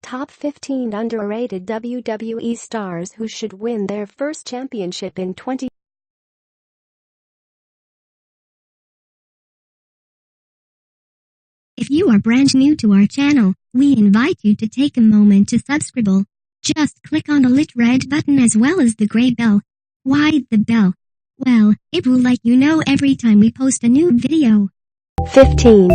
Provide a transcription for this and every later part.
Top 15 underrated WWE stars who should win their first championship in 20. If you are brand new to our channel, we invite you to take a moment to subscribe. Just click on the lit red button as well as the gray bell. Why the bell? Well, it will let you know every time we post a new video. 15.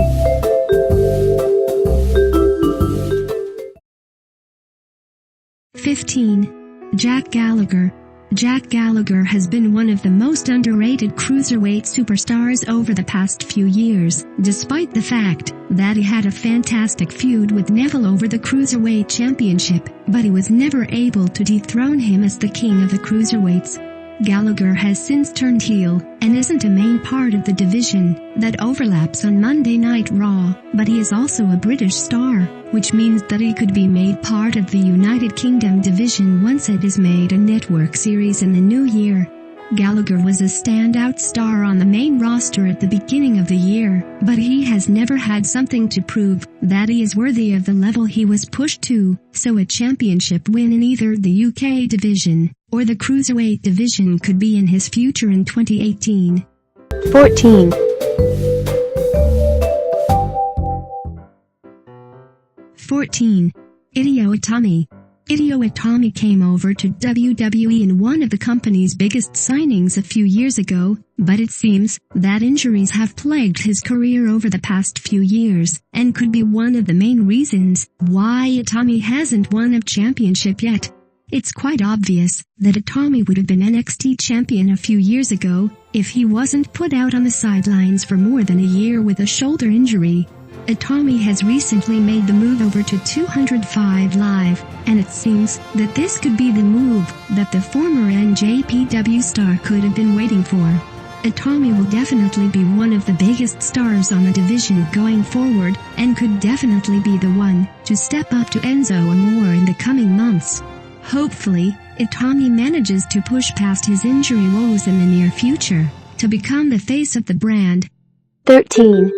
Jack Gallagher. Jack Gallagher has been one of the most underrated cruiserweight superstars over the past few years, despite the fact that he had a fantastic feud with Neville over the Cruiserweight Championship, but he was never able to dethrone him as the king of the cruiserweights. Gallagher has since turned heel, and isn't a main part of the division that overlaps on Monday Night Raw, but he is also a British star, which means that he could be made part of the United Kingdom division once it is made a network series in the new year. Gallagher was a standout star on the main roster at the beginning of the year, but he has never had something to prove that he is worthy of the level he was pushed to, so a championship win in either the UK division or the Cruiserweight division could be in his future in 2018. 14. Hideo Itami. Hideo Itami came over to WWE in one of the company's biggest signings a few years ago, but it seems that injuries have plagued his career over the past few years, and could be one of the main reasons why Itami hasn't won a championship yet. It's quite obvious that Itami would have been NXT champion a few years ago if he wasn't put out on the sidelines for more than a year with a shoulder injury. Itami has recently made the move over to 205 Live, and it seems that this could be the move that the former NJPW star could have been waiting for. Itami will definitely be one of the biggest stars on the division going forward, and could definitely be the one to step up to Enzo Amore in the coming months. Hopefully, Itami manages to push past his injury woes in the near future to become the face of the brand. 13.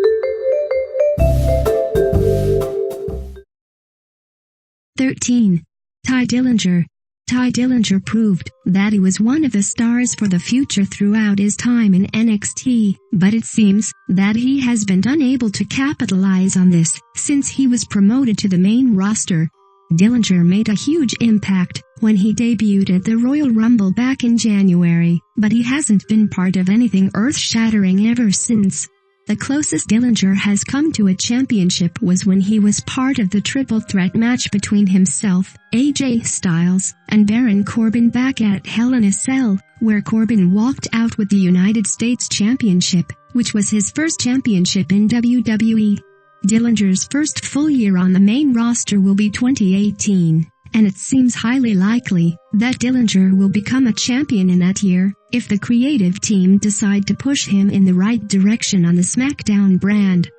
Tye Dillinger. Tye Dillinger proved that he was one of the stars for the future throughout his time in NXT, but it seems that he has been unable to capitalize on this since he was promoted to the main roster. Dillinger made a huge impact when he debuted at the Royal Rumble back in January, but he hasn't been part of anything earth-shattering ever since. The closest Dillinger has come to a championship was when he was part of the triple threat match between himself, AJ Styles, and Baron Corbin back at Hell in a Cell, where Corbin walked out with the United States Championship, which was his first championship in WWE. Dillinger's first full year on the main roster will be 2018, and it seems highly likely that Dillinger will become a champion in that year, if the creative team decide to push him in the right direction on the SmackDown brand.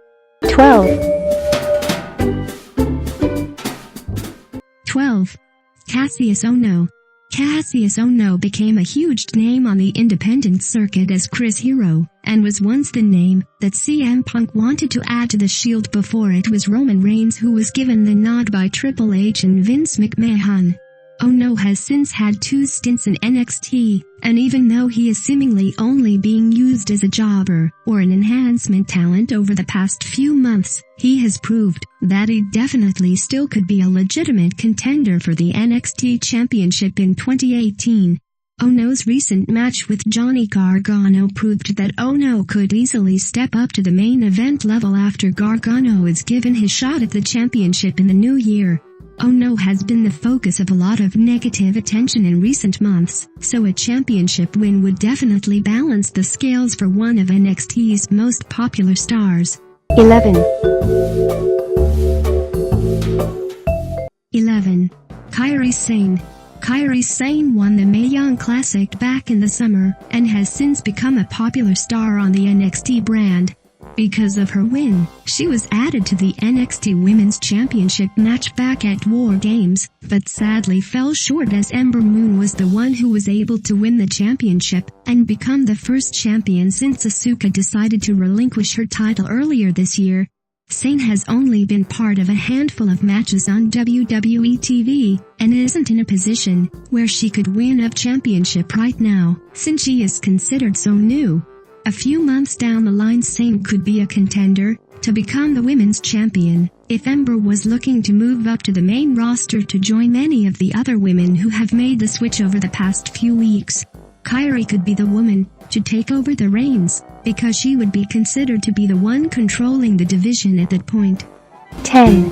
12. Kassius Ohno. Kassius Ohno became a huge name on the independent circuit as Chris Hero, and was once the name that CM Punk wanted to add to the Shield before it was Roman Reigns who was given the nod by Triple H and Vince McMahon. Ohno has since had 2 stints in NXT, and even though he is seemingly only being used as a jobber or an enhancement talent over the past few months, he has proved that he definitely still could be a legitimate contender for the NXT Championship in 2018. Ohno's recent match with Johnny Gargano proved that Ohno could easily step up to the main event level after Gargano is given his shot at the championship in the new year. Ohno has been the focus of a lot of negative attention in recent months, so a championship win would definitely balance the scales for one of NXT's most popular stars. 11. Kairi Sane. Kairi Sane won the Mae Young Classic back in the summer, and has since become a popular star on the NXT brand. Because of her win, she was added to the NXT Women's Championship match back at War Games, but sadly fell short as Ember Moon was the one who was able to win the championship and become the first champion since Asuka decided to relinquish her title earlier this year. Sane has only been part of a handful of matches on WWE TV, and isn't in a position where she could win a championship right now, since she is considered so new. A few months down the line, Sane could be a contender to become the women's champion, if Ember was looking to move up to the main roster to join many of the other women who have made the switch over the past few weeks. Kairi could be the woman to take over the reins, because she would be considered to be the one controlling the division at that point. 10.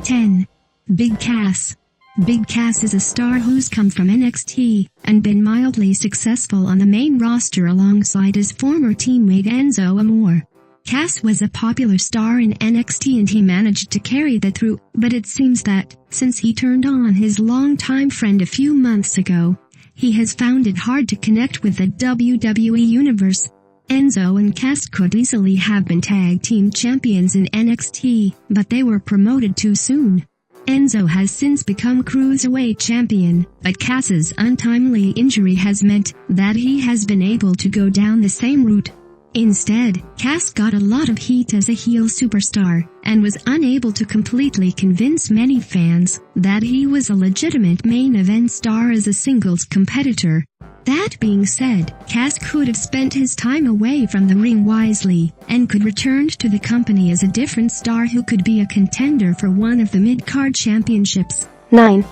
10. Big Cass. Big Cass is a star who's come from NXT and been mildly successful on the main roster alongside his former teammate Enzo Amore. Cass was a popular star in NXT and he managed to carry that through, but it seems that, since he turned on his longtime friend a few months ago, he has found it hard to connect with the WWE Universe. Enzo and Cass could easily have been tag team champions in NXT, but they were promoted too soon. Enzo has since become Cruiserweight champion, but Cass's untimely injury has meant that he has been able to go down the same route. Instead, Cass got a lot of heat as a heel superstar, and was unable to completely convince many fans that he was a legitimate main event star as a singles competitor. That being said, Cass could have spent his time away from the ring wisely, and could return to the company as a different star who could be a contender for one of the mid-card championships. 9.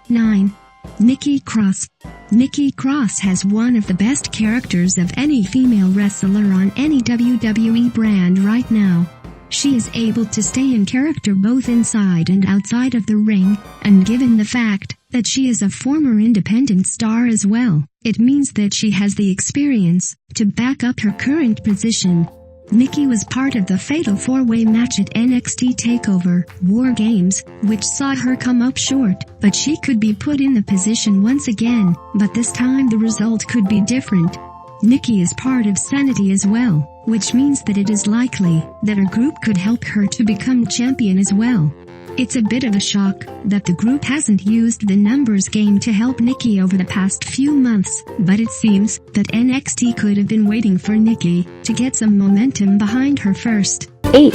9. Nikki Cross. Nikki Cross has one of the best characters of any female wrestler on any WWE brand right now. She is able to stay in character both inside and outside of the ring, and given the fact that she is a former independent star as well, it means that she has the experience to back up her current position. Nikki was part of the fatal four-way match at NXT TakeOver War Games, which saw her come up short, but she could be put in the position once again, but this time the result could be different. Nikki is part of Sanity as well, which means that it is likely that her group could help her to become champion as well. It's a bit of a shock that the group hasn't used the numbers game to help Nikki over the past few months, but it seems that NXT could have been waiting for Nikki to get some momentum behind her first. 8.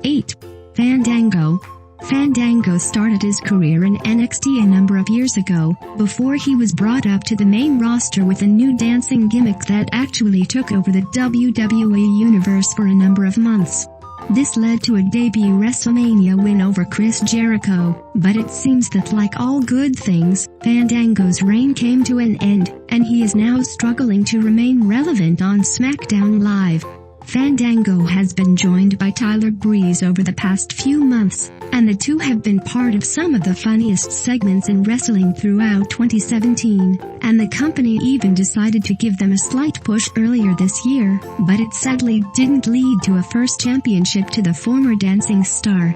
8. Fandango. Fandango started his career in NXT a number of years ago, before he was brought up to the main roster with a new dancing gimmick that actually took over the WWE Universe for a number of months. This led to a debut WrestleMania win over Chris Jericho, but it seems that like all good things, Fandango's reign came to an end, and he is now struggling to remain relevant on SmackDown Live. Fandango has been joined by Tyler Breeze over the past few months, and the two have been part of some of the funniest segments in wrestling throughout 2017, and the company even decided to give them a slight push earlier this year, but it sadly didn't lead to a first championship to the former dancing star.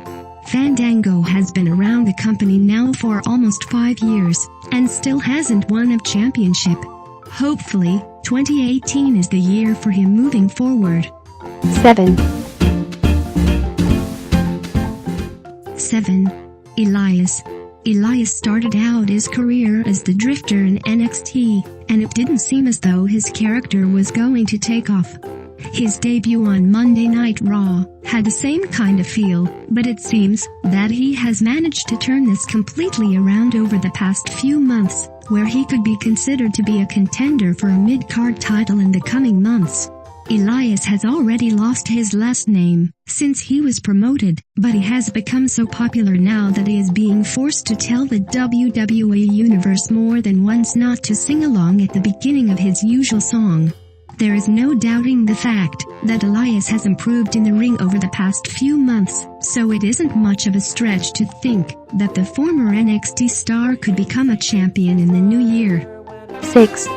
Fandango has been around the company now for almost 5 years, and still hasn't won a championship. Hopefully, 2018 is the year for him moving forward. 7. 7. Elias. Elias started out his career as the Drifter in NXT, and it didn't seem as though his character was going to take off. His debut on Monday Night Raw had the same kind of feel, but it seems that he has managed to turn this completely around over the past few months, where he could be considered to be a contender for a mid-card title in the coming months. Elias has already lost his last name since he was promoted, but he has become so popular now that he is being forced to tell the WWE Universe more than once not to sing along at the beginning of his usual song. There is no doubting the fact that Elias has improved in the ring over the past few months, so it isn't much of a stretch to think that the former NXT star could become a champion in the new year. 6.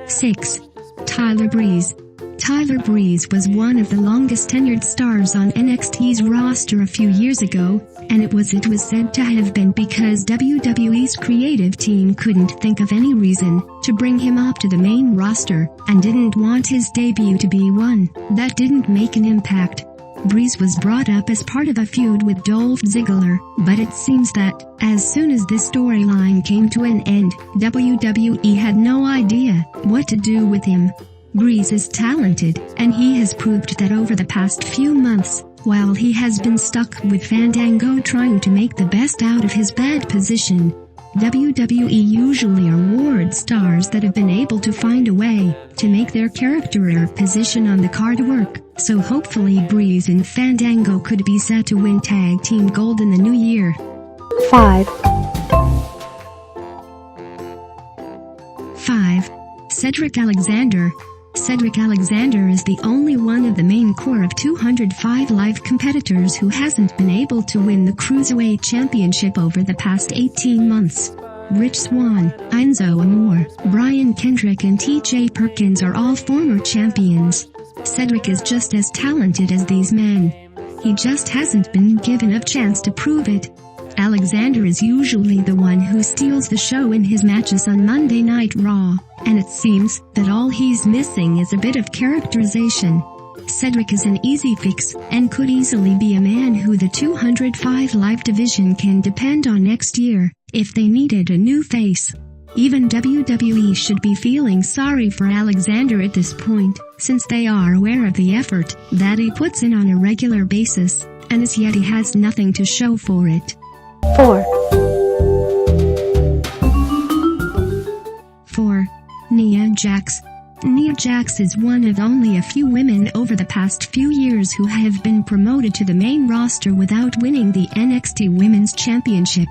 6. Tyler Breeze. Tyler Breeze was one of the longest-tenured stars on NXT's roster a few years ago, and it was said to have been because WWE's creative team couldn't think of any reason to bring him up to the main roster, and didn't want his debut to be one that didn't make an impact. Breeze was brought up as part of a feud with Dolph Ziggler, but it seems that, as soon as this storyline came to an end, WWE had no idea what to do with him. Breeze is talented, and he has proved that over the past few months, while he has been stuck with Fandango trying to make the best out of his bad position. WWE usually awards stars that have been able to find a way to make their character or position on the card work, so hopefully Breeze and Fandango could be set to win tag team gold in the new year. 5. 5. Cedric Alexander. Cedric Alexander is the only one of the main core of 205 live competitors who hasn't been able to win the Cruiserweight Championship over the past 18 months. Rich Swann, Enzo Amore, Brian Kendrick and TJ Perkins are all former champions. Cedric is just as talented as these men. He just hasn't been given a chance to prove it. Alexander is usually the one who steals the show in his matches on Monday Night Raw, and it seems that all he's missing is a bit of characterization. Cedric is an easy fix, and could easily be a man who the 205 Live division can depend on next year, if they needed a new face. Even WWE should be feeling sorry for Alexander at this point, since they are aware of the effort that he puts in on a regular basis, and as yet he has nothing to show for it. 4. 4. Nia Jax. Nia Jax is one of only a few women over the past few years who have been promoted to the main roster without winning the NXT Women's Championship.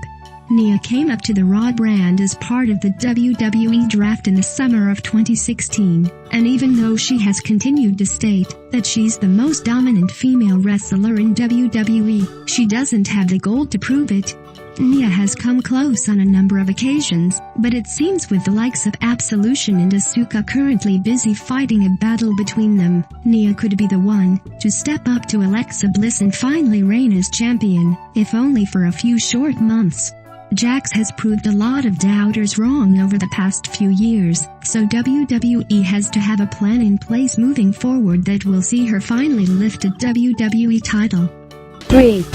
Nia came up to the Raw brand as part of the WWE draft in the summer of 2016, and even though she has continued to state that she's the most dominant female wrestler in WWE, she doesn't have the gold to prove it. Nia has come close on a number of occasions, but it seems with the likes of Absolution and Asuka currently busy fighting a battle between them, Nia could be the one to step up to Alexa Bliss and finally reign as champion, if only for a few short months. Jax has proved a lot of doubters wrong over the past few years, so WWE has to have a plan in place moving forward that will see her finally lift a WWE title. 3.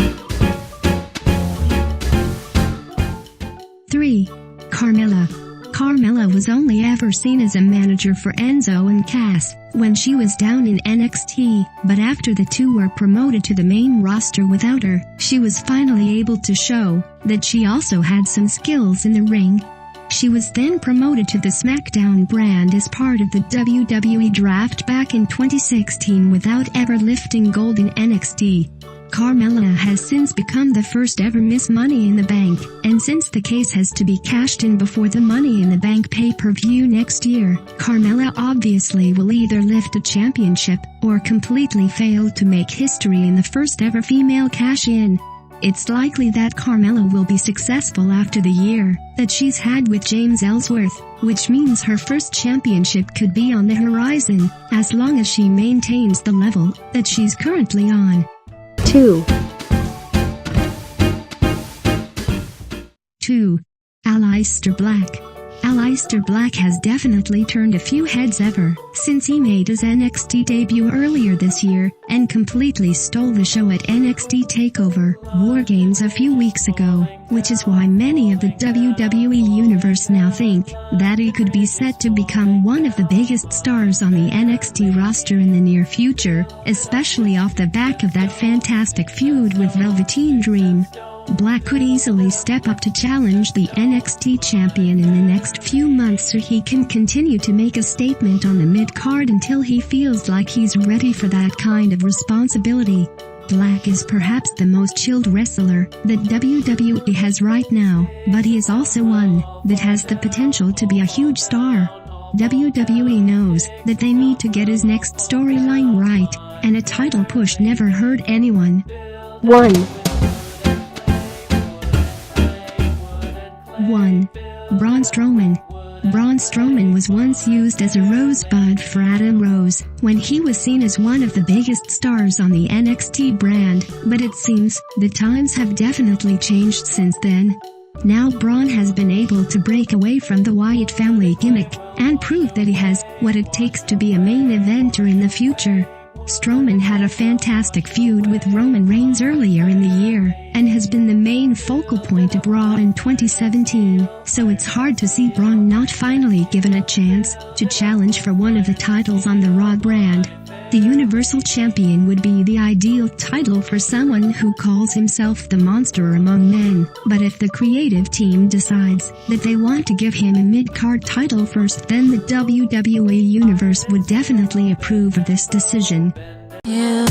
3. Carmella. Carmella was only ever seen as a manager for Enzo and Cass when she was down in NXT, but after the two were promoted to the main roster without her, she was finally able to show that she also had some skills in the ring. She was then promoted to the SmackDown brand as part of the WWE draft back in 2016 without ever lifting gold in NXT. Carmella has since become the first ever Miss Money in the Bank, and since the case has to be cashed in before the Money in the Bank pay-per-view next year, Carmella obviously will either lift a championship or completely fail to make history in the first ever female cash-in. It's likely that Carmella will be successful after the year that she's had with James Ellsworth, which means her first championship could be on the horizon, as long as she maintains the level that she's currently on. 2. 2. Aleister Black. Alistair Black has definitely turned a few heads ever since he made his NXT debut earlier this year and completely stole the show at NXT TakeOver War Games a few weeks ago, which is why many of the WWE universe now think that he could be set to become one of the biggest stars on the NXT roster in the near future, especially off the back of that fantastic feud with Velveteen Dream. Black could easily step up to challenge the NXT champion in the next few months so he can continue to make a statement on the mid-card until he feels like he's ready for that kind of responsibility. Black is perhaps the most chilled wrestler that WWE has right now, but he is also one that has the potential to be a huge star. WWE knows that they need to get his next storyline right, and a title push never hurt anyone. 1. 1. Braun Strowman. Braun Strowman was once used as a rosebud for Adam Rose, when he was seen as one of the biggest stars on the NXT brand, but it seems the times have definitely changed since then. Now Braun has been able to break away from the Wyatt family gimmick, and prove that he has what it takes to be a main eventer in the future. Strowman had a fantastic feud with Roman Reigns earlier in the year, and has been the main focal point of Raw in 2017, so it's hard to see Braun not finally given a chance to challenge for one of the titles on the Raw brand. The Universal Champion would be the ideal title for someone who calls himself the monster among men, but if the creative team decides that they want to give him a mid-card title first, then the WWE Universe would definitely approve of this decision. Yeah.